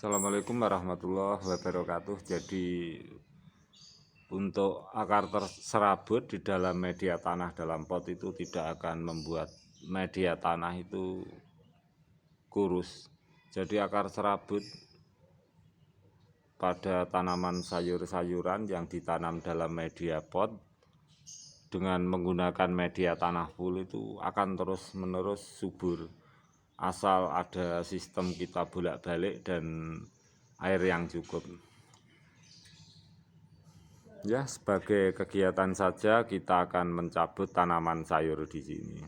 Assalamualaikum warahmatullahi wabarakatuh. Jadi untuk akar serabut di dalam media tanah dalam pot itu tidak akan membuat media tanah itu kurus. Jadi akar serabut pada tanaman sayur-sayuran yang ditanam dalam media pot dengan menggunakan media tanah full itu akan terus-menerus subur. Asal ada sistem kita bolak-balik dan air yang cukup. Ya, sebagai kegiatan saja kita akan mencabut tanaman sayur di sini.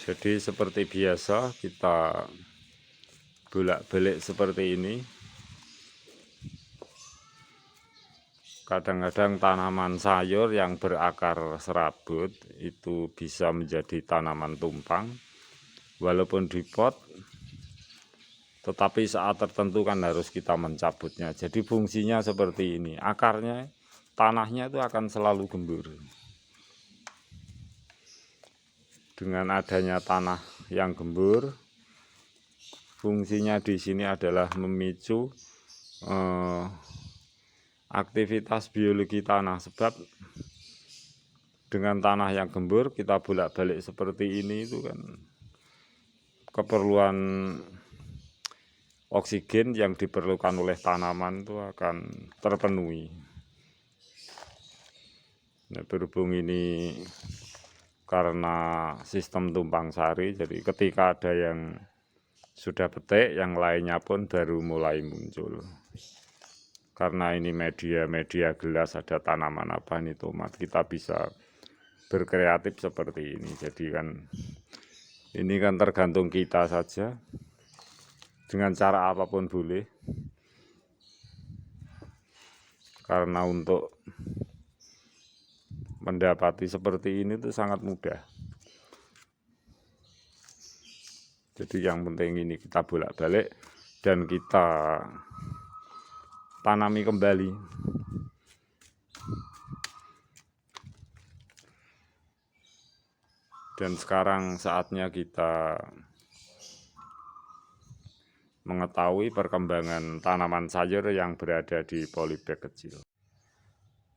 Jadi seperti biasa kita bolak-balik seperti ini. Kadang-kadang tanaman sayur yang berakar serabut itu bisa menjadi tanaman tumpang walaupun di pot, tetapi saat tertentu kan harus kita mencabutnya. Jadi fungsinya seperti ini, akarnya, tanahnya itu akan selalu gembur. Dengan adanya tanah yang gembur, fungsinya di sini adalah memicu aktivitas biologi tanah. Sebab dengan tanah yang gembur kita bolak-balik seperti ini itu kan keperluan oksigen yang diperlukan oleh tanaman itu akan terpenuhi. Nah, berhubung ini karena sistem tumpang sari, jadi ketika ada yang sudah petik, yang lainnya pun baru mulai muncul. Karena ini media gelas, ada tanaman apa ini tomat, kita bisa berkreatif seperti ini. Jadi kan ini kan tergantung kita saja, dengan cara apapun boleh. Karena untuk mendapati seperti ini tuh sangat mudah. Jadi yang penting ini kita bolak-balik dan kita tanami kembali. Dan sekarang saatnya kita mengetahui perkembangan tanaman sayur yang berada di polybag kecil.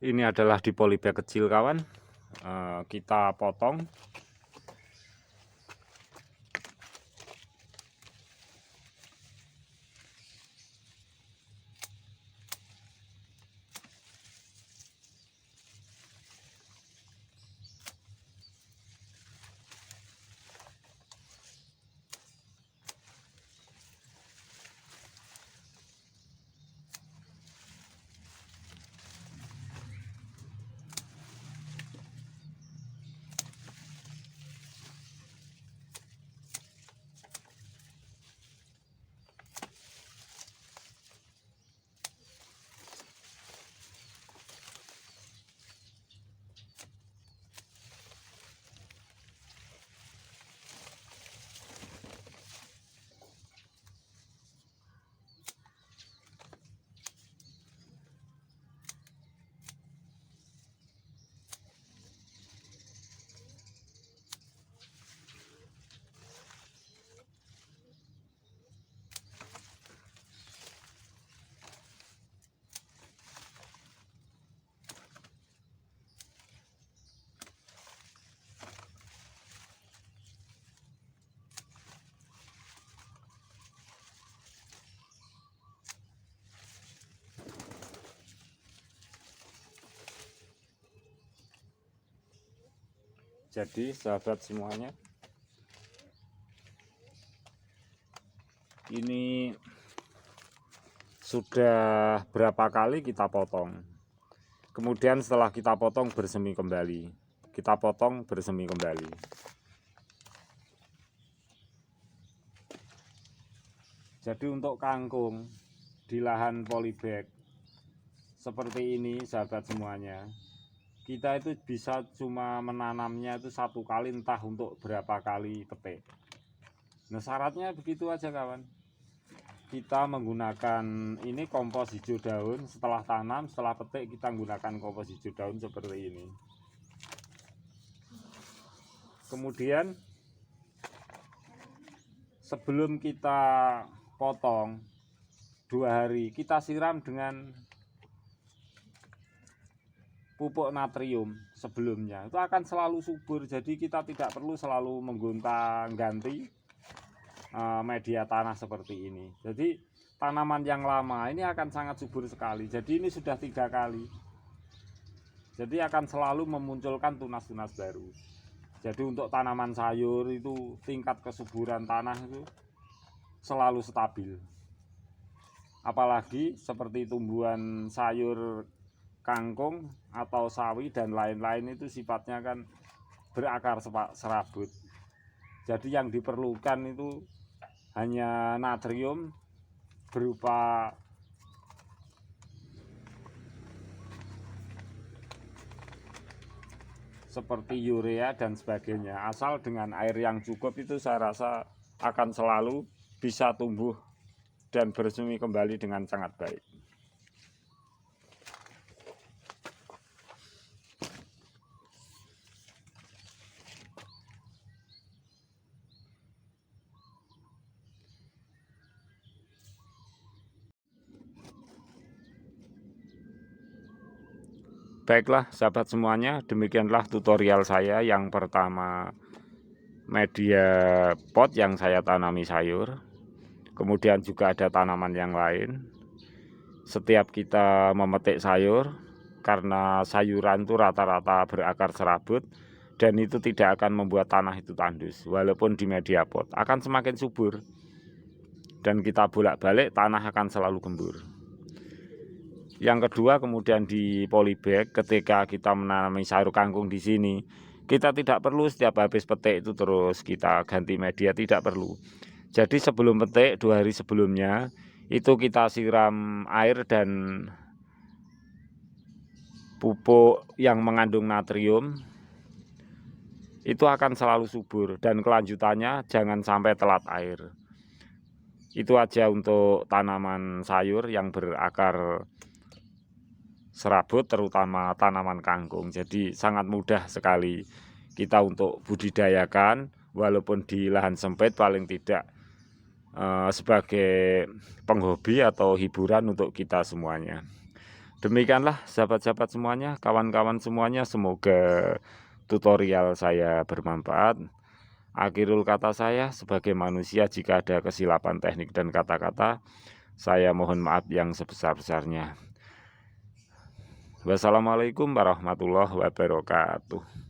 Ini adalah di polybag kecil, kawan. Kita potong. Jadi sahabat semuanya, ini sudah berapa kali kita potong. Kemudian setelah kita potong bersemi kembali. Kita potong bersemi kembali. Jadi untuk kangkung di lahan polybag seperti ini sahabat semuanya, kita itu bisa cuma menanamnya itu satu kali, entah untuk berapa kali petik. Nah, syaratnya begitu aja, kawan. Kita menggunakan ini kompos hijau daun. Setelah tanam, setelah petik, kita menggunakan kompos hijau daun seperti ini. Kemudian sebelum kita potong 2 hari kita siram dengan pupuk natrium sebelumnya, itu akan selalu subur. Jadi kita tidak perlu selalu menggonta-ganti media tanah seperti ini. Jadi tanaman yang lama ini akan sangat subur sekali. Jadi ini sudah 3 kali. Jadi akan selalu memunculkan tunas-tunas baru. Jadi untuk tanaman sayur itu tingkat kesuburan tanah itu selalu stabil. Apalagi seperti tumbuhan sayur kangkung atau sawi dan lain-lain itu sifatnya kan berakar serabut. Jadi yang diperlukan itu hanya natrium berupa seperti urea dan sebagainya. Asal dengan air yang cukup itu saya rasa akan selalu bisa tumbuh dan bersemi kembali dengan sangat baik. Baiklah sahabat semuanya, demikianlah tutorial saya yang pertama media pot yang saya tanami sayur. Kemudian juga ada tanaman yang lain. Setiap kita memetik sayur, karena sayuran itu rata-rata berakar serabut dan itu tidak akan membuat tanah itu tandus. Walaupun di media pot akan semakin subur dan kita bolak-balik tanah akan selalu gembur. Yang kedua, kemudian di polybag ketika kita menanami sayur kangkung di sini, kita tidak perlu setiap habis petik itu terus kita ganti media, tidak perlu. Jadi sebelum petik 2 hari sebelumnya itu kita siram air dan pupuk yang mengandung natrium, itu akan selalu subur dan kelanjutannya jangan sampai telat air. Itu aja untuk tanaman sayur yang berakar serabut, terutama tanaman kangkung. Jadi sangat mudah sekali kita untuk budidayakan, walaupun di lahan sempit, paling tidak sebagai penghobi atau hiburan untuk kita semuanya. Demikianlah sahabat-sahabat semuanya, kawan-kawan semuanya, semoga tutorial saya bermanfaat. Akhirul kata saya, sebagai manusia jika ada kesilapan teknik dan kata-kata, saya mohon maaf yang sebesar-besarnya. Wassalamualaikum warahmatullahi wabarakatuh.